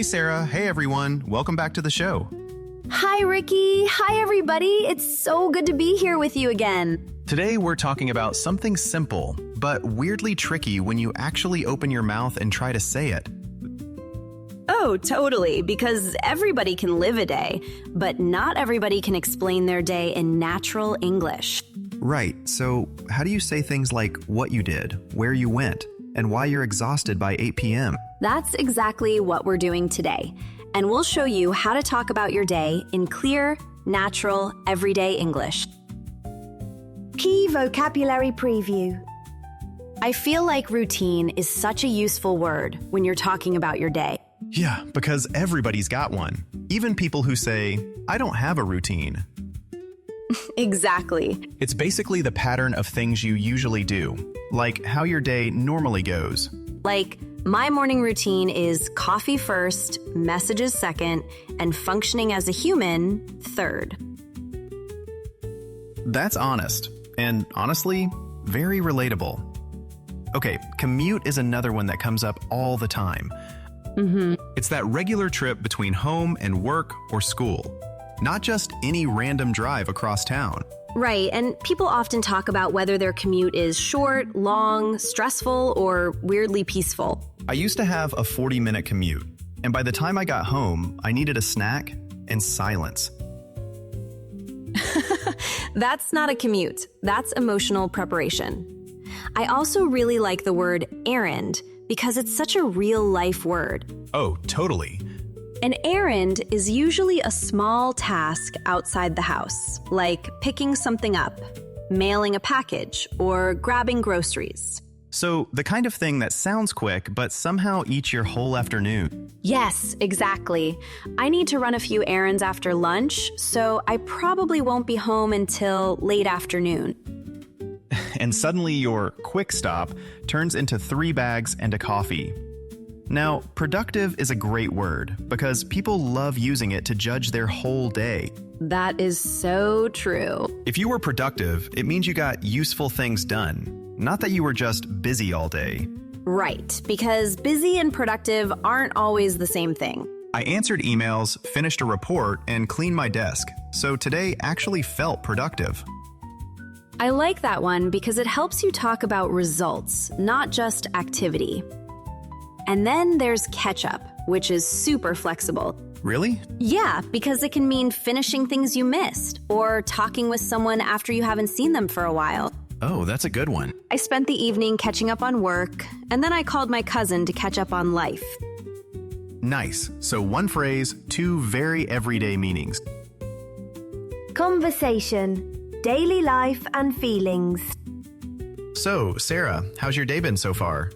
Hey, Sarah. Hey, everyone. Welcome back to the show. Hi, Ricky. Hi, everybody. It's so good to be here with you again. Today, we're talking about something simple, but weirdly tricky when you actually open your mouth and try to say it. Oh, totally, because everybody can live a day, but not everybody can explain their day in natural English. Right. So, how do you say things like what you did, where you went, and why you're exhausted by 8 p.m.? That's exactly what we're doing today. And we'll show you how to talk about your day in clear, natural, everyday English. Key vocabulary preview. I feel like routine is such a useful word when you're talking about your day. Yeah, because everybody's got one. Even people who say, I don't have a routine. Exactly. It's basically the pattern of things you usually do, like how your day normally goes. Like, my morning routine is coffee first, messages second, and functioning as a human third. That's honest, and honestly, very relatable. Okay, commute is another one that comes up all the time. It's that regular trip between home and work or school, not just any random drive across town. Right, and people often talk about whether their commute is short, long, stressful, or weirdly peaceful. I used to have a 40-minute commute, and by the time I got home, I needed a snack and silence. That's not a commute. That's emotional preparation. I also really like the word errand because it's such a real-life word. Oh, totally. An errand is usually a small task outside the house, like picking something up, mailing a package, or grabbing groceries. So, the kind of thing that sounds quick, but somehow eats your whole afternoon. Yes, exactly. I need to run a few errands after lunch, so I probably won't be home until late afternoon. And suddenly your quick stop turns into 3 bags and a coffee. Now, productive is a great word because people love using it to judge their whole day. That is so true. If you were productive, it means you got useful things done, not that you were just busy all day. Right, because busy and productive aren't always the same thing. I answered emails, finished a report, and cleaned my desk, so today actually felt productive. I like that one because it helps you talk about results, not just activity. And then there's catch up, which is super flexible. Really? Yeah, because it can mean finishing things you missed or talking with someone after you haven't seen them for a while. Oh, that's a good one. I spent the evening catching up on work, and then I called my cousin to catch up on life. Nice. So one phrase, 2 very everyday meanings. Conversation, daily life and feelings. So, Sarah, how's your day been so far?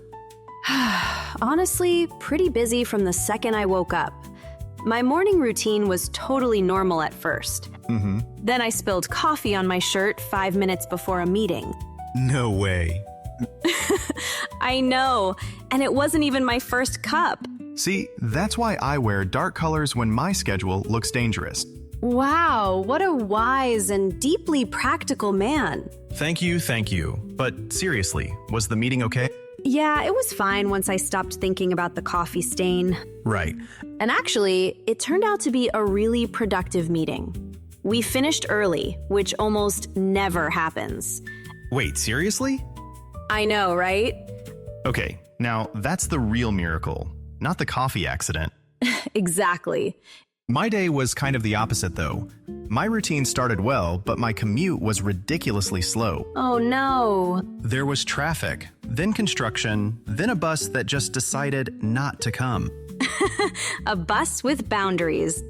Honestly, pretty busy from the second I woke up. My morning routine was totally normal at first. Then I spilled coffee on my shirt 5 minutes before a meeting. No way. I know, and it wasn't even my first cup. See, that's why I wear dark colors when my schedule looks dangerous. Wow, what a wise and deeply practical man. Thank you. But seriously, was the meeting okay? Yeah, it was fine once I stopped thinking about the coffee stain. Right. And actually, it turned out to be a really productive meeting. We finished early, which almost never happens. Wait, seriously? I know, right? Okay, now that's the real miracle, not the coffee accident. Exactly. My day was kind of the opposite, though. My routine started well, but my commute was ridiculously slow. Oh no. There was traffic, then construction, then a bus that just decided not to come. A bus with boundaries.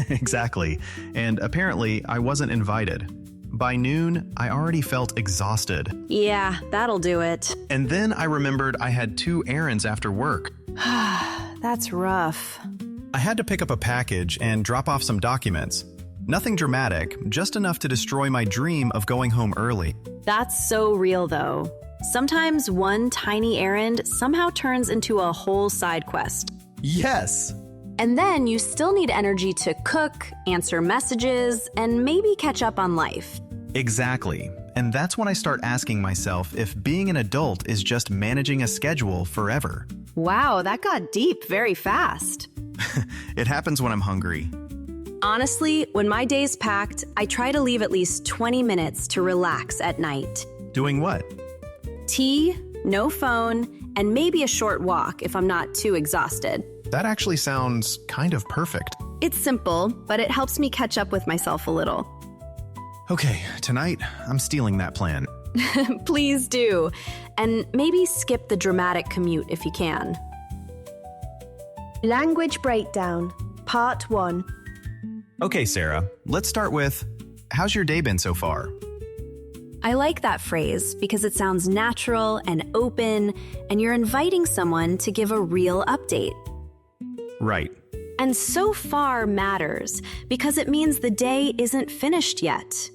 Exactly. And apparently, I wasn't invited. By noon, I already felt exhausted. Yeah, that'll do it. And then I remembered I had 2 errands after work. That's rough. I had to pick up a package and drop off some documents. Nothing dramatic, just enough to destroy my dream of going home early. That's so real, though. Sometimes one tiny errand somehow turns into a whole side quest. Yes! And then you still need energy to cook, answer messages, and maybe catch up on life. Exactly. And that's when I start asking myself if being an adult is just managing a schedule forever. Wow, that got deep very fast. It happens when I'm hungry. Honestly, when my day's packed, I try to leave at least 20 minutes to relax at night. Doing what? Tea, no phone, and maybe a short walk if I'm not too exhausted. That actually sounds kind of perfect. It's simple, but it helps me catch up with myself a little. Okay, tonight I'm stealing that plan. Please do. And maybe skip the dramatic commute if you can. Language breakdown, part 1. Okay, Sarah, let's start with, how's your day been so far? I like that phrase because it sounds natural and open, and you're inviting someone to give a real update. Right. And so far matters because it means the day isn't finished yet.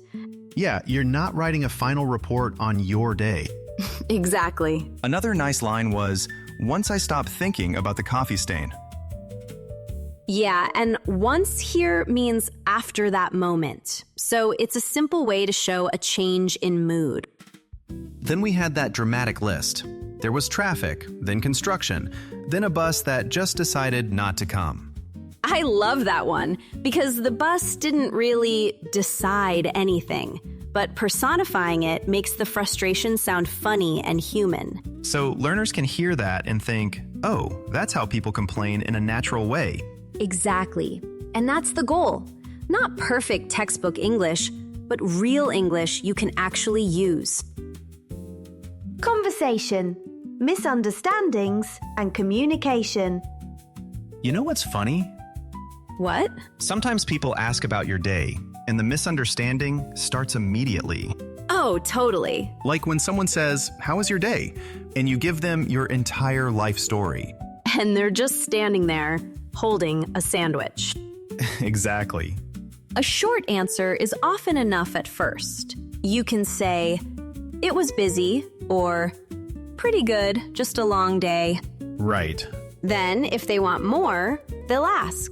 Yeah, you're not writing a final report on your day. Exactly. Another nice line was, once I stopped thinking about the coffee stain. Yeah, and once here means after that moment. So it's a simple way to show a change in mood. Then we had that dramatic list. There was traffic, then construction, then a bus that just decided not to come. I love that one because the bus didn't really decide anything, but personifying it makes the frustration sound funny and human. So learners can hear that and think, oh, that's how people complain in a natural way. Exactly. And that's the goal. Not perfect textbook English, but real English you can actually use. Conversation, misunderstandings, and communication. You know what's funny? What? Sometimes people ask about your day, and the misunderstanding starts immediately. Oh, totally. Like when someone says, "How was your day?" and you give them your entire life story. And they're just standing there, holding a sandwich. Exactly. A short answer is often enough at first. You can say, "It was busy," or "Pretty good, just a long day." Right. Then, if they want more, they'll ask.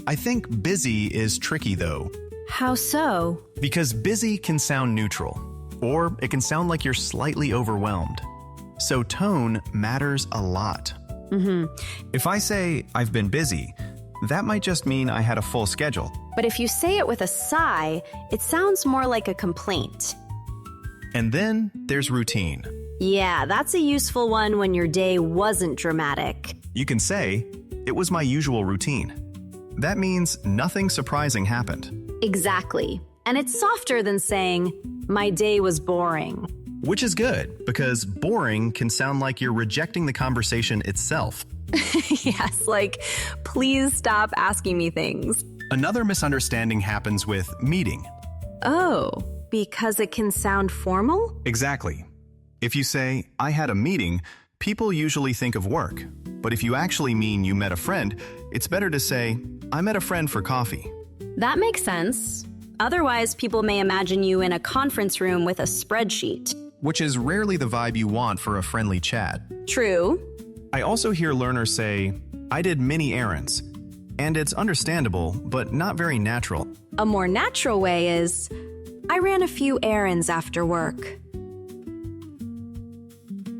I think busy is tricky though, How so? because busy can sound neutral, or it can sound like you're slightly overwhelmed. So tone matters a lot. If I say, "I've been busy," that might just mean I had a full schedule. But if you say it with a sigh, it sounds more like a complaint. And then there's routine. Yeah, that's a useful one when your day wasn't dramatic. You can say, "It was my usual routine." That means nothing surprising happened. Exactly. And it's softer than saying, "My day was boring." Which is good, because boring can sound like you're rejecting the conversation itself. Yes, like, please stop asking me things. Another misunderstanding happens with meeting. Oh, because it can sound formal? Exactly. If you say, "I had a meeting," people usually think of work. But if you actually mean you met a friend, it's better to say, "I met a friend for coffee." That makes sense. Otherwise, people may imagine you in a conference room with a spreadsheet. Which is rarely the vibe you want for a friendly chat. True. I also hear learners say, "I did many errands." And it's understandable, but not very natural. A more natural way is, "I ran a few errands after work."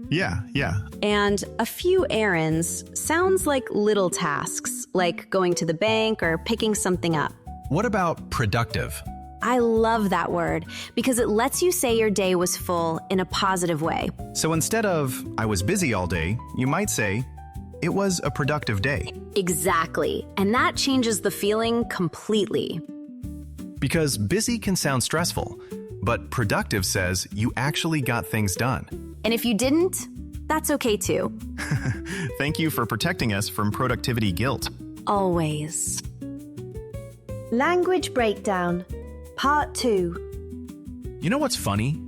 Yeah. And a few errands sounds like little tasks, like going to the bank or picking something up. What about productive? I love that word because it lets you say your day was full in a positive way. So instead of, "I was busy all day," you might say, "It was a productive day." Exactly. And that changes the feeling completely. Because busy can sound stressful, but productive says you actually got things done. And if you didn't, that's okay too. Thank you for protecting us from productivity guilt. Always. Language breakdown, part 2. You know what's funny?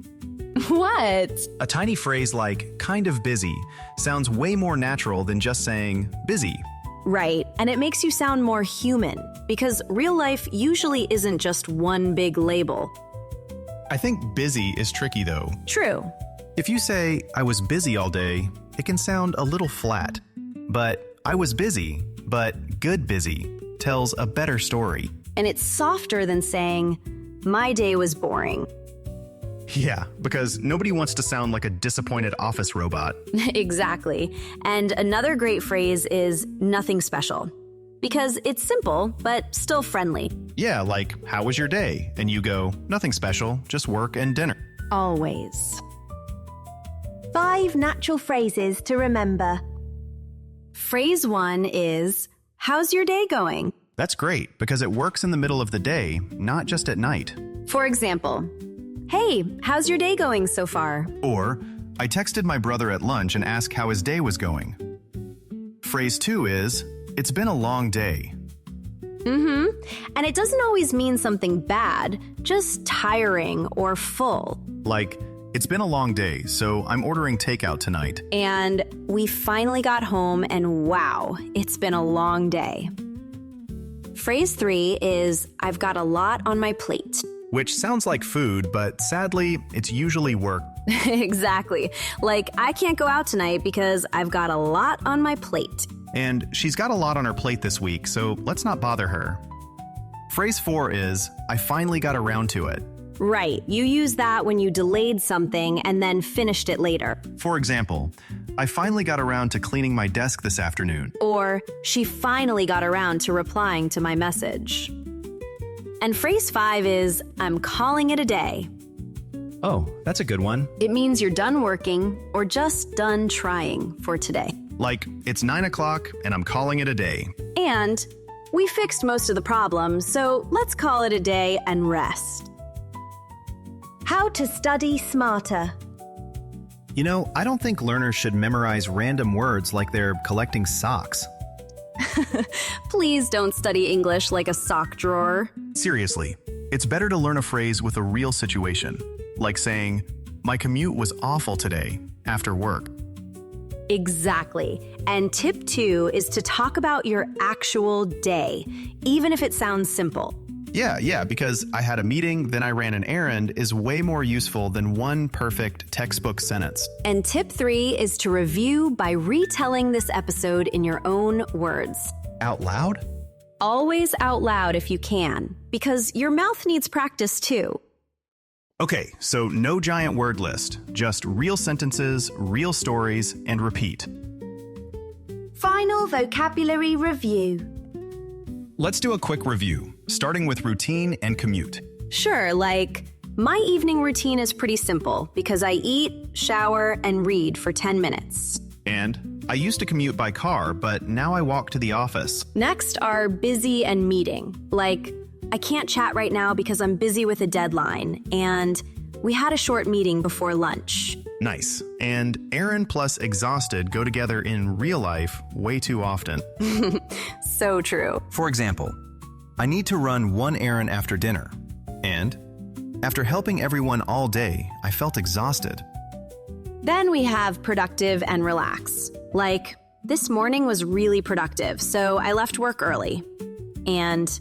What? A tiny phrase like "kind of busy" sounds way more natural than just saying "busy." Right. And it makes you sound more human because real life usually isn't just one big label. I think busy is tricky though. True. If you say, "I was busy all day," it can sound a little flat. But "I was busy, but good busy" tells a better story. And it's softer than saying, "My day was boring." Yeah, because nobody wants to sound like a disappointed office robot. Exactly. And another great phrase is "nothing special." because it's simple, but still friendly. Yeah, like, how was your day? And you go, nothing special, just work and dinner. Always. 5 natural phrases to remember. Phrase 1 is, how's your day going? That's great, because it works in the middle of the day, not just at night. For example, hey, how's your day going so far? Or, I texted my brother at lunch and asked how his day was going. Phrase 2 is, it's been a long day. And it doesn't always mean something bad, just tiring or full. Like, it's been a long day, so I'm ordering takeout tonight. And we finally got home and wow, it's been a long day. Phrase 3 is, I've got a lot on my plate. Which sounds like food, but sadly, it's usually work. Exactly. Like, I can't go out tonight because I've got a lot on my plate. And she's got a lot on her plate this week, so let's not bother her. Phrase 4 is, I finally got around to it. Right, you use that when you delayed something and then finished it later. For example, I finally got around to cleaning my desk this afternoon. Or, she finally got around to replying to my message. And phrase 5 is, I'm calling it a day. Oh, that's a good one. It means you're done working or just done trying for today. Like, it's 9 o'clock and I'm calling it a day. And we fixed most of the problems, so let's call it a day and rest. How to study smarter. You know, I don't think learners should memorize random words like they're collecting socks. Please don't study English like a sock drawer. Seriously, it's better to learn a phrase with a real situation, like saying, my commute was awful today after work. Exactly. And tip 2 is to talk about your actual day, even if it sounds simple. Yeah, because I had a meeting, then I ran an errand is way more useful than one perfect textbook sentence. And tip 3 is to review by retelling this episode in your own words. Out loud? Always out loud if you can, because your mouth needs practice too. Okay, so no giant word list, just real sentences, real stories, and repeat. Final vocabulary review. Let's do a quick review, starting with routine and commute. Sure, like, my evening routine is pretty simple because I eat, shower, and read for 10 minutes. And I used to commute by car, but now I walk to the office. Next are busy and meeting. Like, I can't chat right now because I'm busy with a deadline, and we had a short meeting before lunch. Nice. And errand plus exhausted go together in real life way too often. So true. For example, I need to run one errand after dinner. And after helping everyone all day, I felt exhausted. Then we have productive and relax. Like, this morning was really productive, so I left work early. And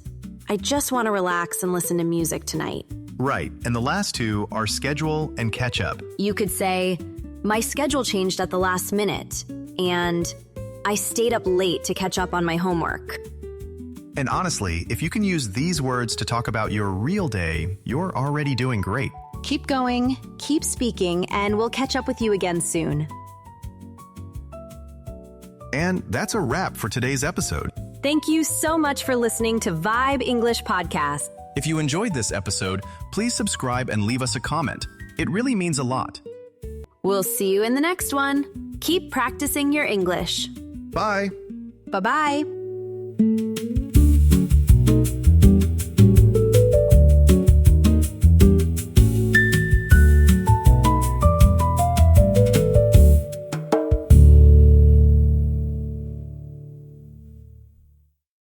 I just want to relax and listen to music tonight. Right, and the last two are schedule and catch up. You could say, my schedule changed at the last minute, and I stayed up late to catch up on my homework. And honestly, if you can use these words to talk about your real day, you're already doing great. Keep going, keep speaking, and we'll catch up with you again soon. And that's a wrap for today's episode. Thank you so much for listening to Vibe English Podcast. If you enjoyed this episode, please subscribe and leave us a comment. It really means a lot. We'll see you in the next one. Keep practicing your English. Bye. Bye-bye.